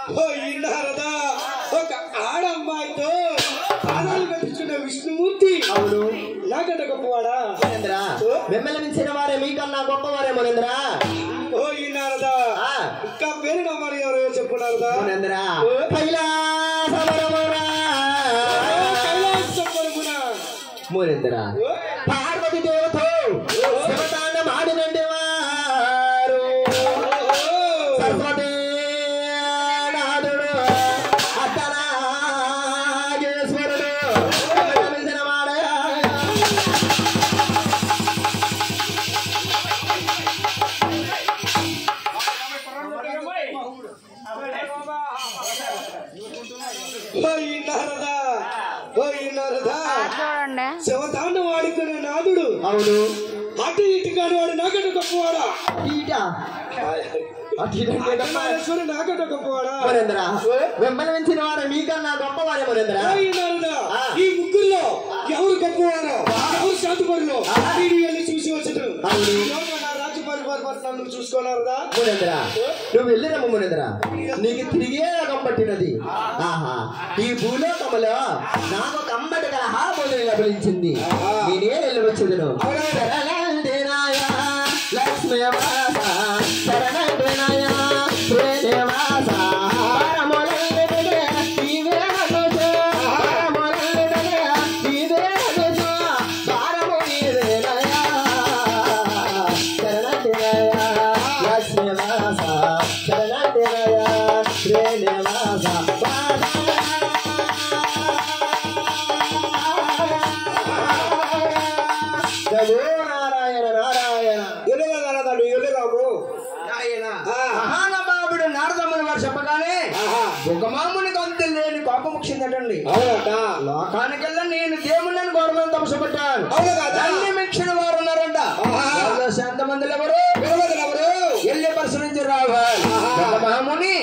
పోయినారదా ఒక ఆడమ్మాయితో ఆడాలు కట్టించుకున్న విష్ణుమూర్తి అవును నాకంటే గొప్పవాడా మునేంద్ర మిమ్మల్ని మించిన వారే మీకన్నా గొప్పవారే మునేంద్ర పోయినారదా ఇంకా పేరు నమ్మని ఎవరో చెప్పున్నారదా మునేంద్ర మునేంద్ర పార్వతి దేవతో శివతాండం ఆడినండి వారు సరస్వతి నాథుడు అత్తనాగేశ్వరుడు మించిన వాడయా శివతాండం ఆడుకునే నాదుడు అవును అటు ఇటు కాని వాడు నాకంటే గొప్పవాడా నాకంటే గొప్పవాడా మునేంద్ర మిమ్మల్ని మించిన వారు మీకన్నా గొప్పవారే మునేంద్ర ఈ ముగ్గురులో ఎవరు గొప్పవారో ఎవరు శాంతిపరులో వెళ్ళి చూసి వచ్చాడు రాజ్య పరిపాలన చూసుకోనారదా మునేంద్ర నువ్వు వెళ్ళిరమ్మ మునేంద్ర నీకు తిరిగే రకం పట్టినది ఆహా ఈ భూలోకములో నాకు ఒక అంబటి కలహా బోధన లభించింది నేనే వెళ్ళవచ్చుదును లక్ష్మీ శరణాయ మహానుభావుడు నారదమ్ముని వారు చెప్పగానే బుగమామునికి అంత లేని కోపం వచ్చిందటండి లోకానికెల్లా నేను దేవుళ్ళని గౌరవం తపసపట్టాను అన్ని మించిన వారు ఉన్నారంట శాంతమందులు ఎవరు ఎల్లి పరిశీలించి రావాలి బుగమాముని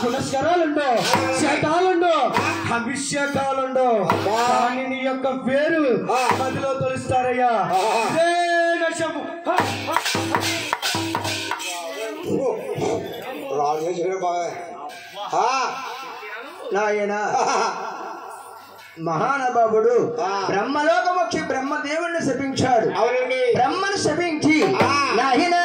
పునస్కారాలుండో శతాలుండో అభిషేకాలుండో కానీ నీ యొక్క పేరు మదిలో తొలుస్తారయ్యా నాయన మహానుభావుడు బ్రహ్మలోకమొచ్చి బ్రహ్మదేవుణ్ణి శపించాడు బ్రహ్మను శపించి నాయన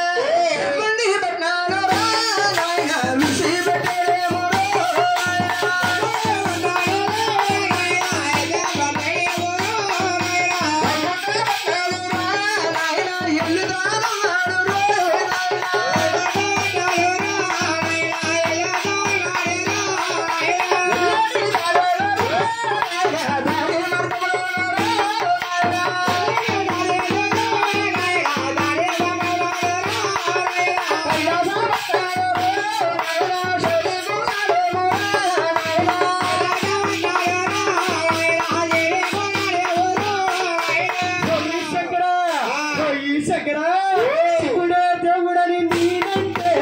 శివుడే దేవుడని నేనంటే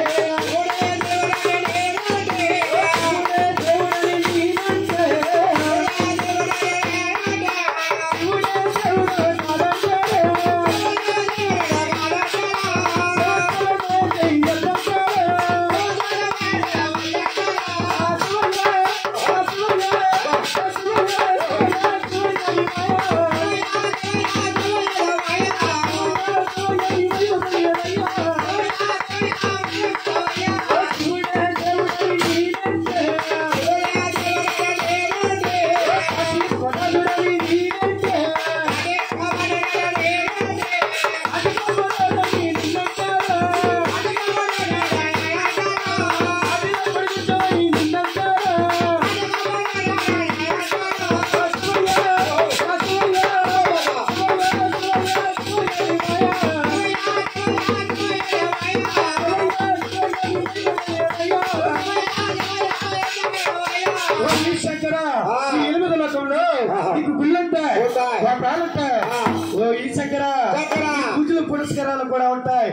పురస్కారాలు కూడా ఉంటాయి.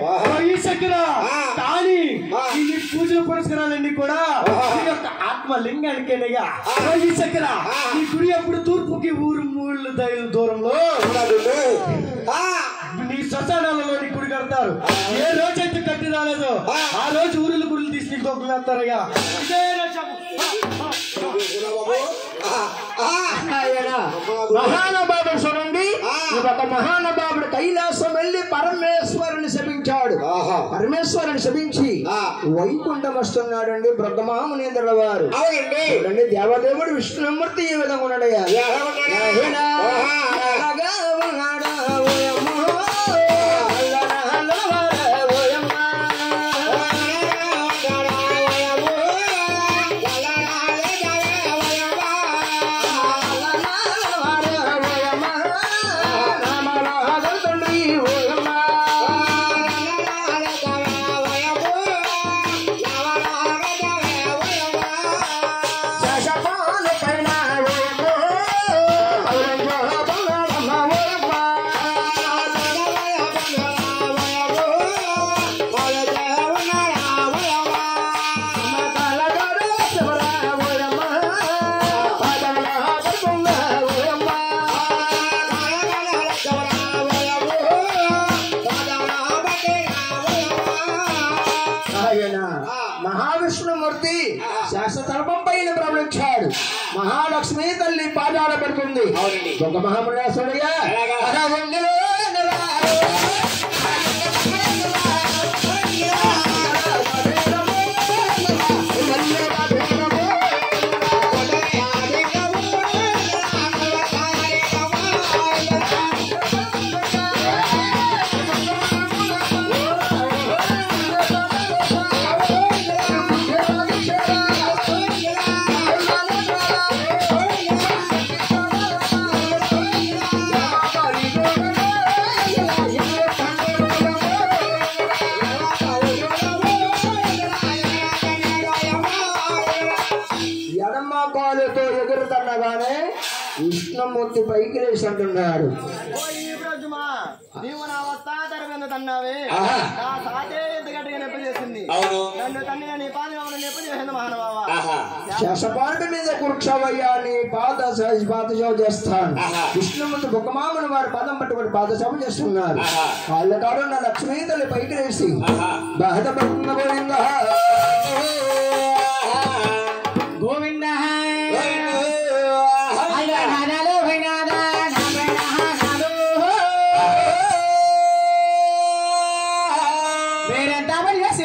ఈ చక్కెర కానీ ఈ పూజల పురస్కారాలన్నీ కూడా ఈ యొక్క ఆత్మలింగానికేనయ్యా. ఈ చక్కెర ఈ గుడి అప్పుడు తూర్పుకి ఊరు 3 మైళ్ళ దూరంలో నీ శ్మశానాలలో నీ గుడి కడతారు. ఏ రోజైతే కట్టి రాలేదో ఆ రోజు ఊరులు గుళ్ళు తీసి వేస్తారయ్యా. ఇదే మహానుభావుడు చూడండి, ఒక మహానుభావుడు కైలాసం వెళ్ళి పరమేశ్వరుని శపించాడు. పరమేశ్వరుని శపించి వైకుంఠం వస్తున్నాడండి బ్రహ్మమామునీంద్రుల వారు. చూడండి, దేవదేవుడు విష్ణుమూర్తి ఈ విధంగా ఉన్నాడయ్యా. మహావిష్ణుమూర్తి శాస్త్రతల్పం పైన ప్రవహించాడు. మహాలక్ష్మి తల్లి పాదాల పడుతుంది. ఒక మహామునేశ్వరుడిగా కాలుతో ఎగురుతుండగానే విష్ణుమూర్తి పైకి లేచి అంటున్నాడు, నీవు నా వస్తాదర వెందుతన్నావే నా సాటే ఎంత గట్టిగా నొప్పి చేసింది. నన్ను తన్ని నీ పాదం నొప్పి చేసింది మహానుభావ. శశపాండు మీద కూర్చోవయ్యా, నీ పాదసేవ చేస్తాను. విష్ణుమూర్తి బుక్కమాముని వారి పదం పట్టుకుని పాదసేవ చేస్తున్నారు. వాళ్ళ కాడు నా లక్ష్మీ తల్లి పైకి లేచి బాధపడుతున్న గోవింద వేరెంత పని చేసి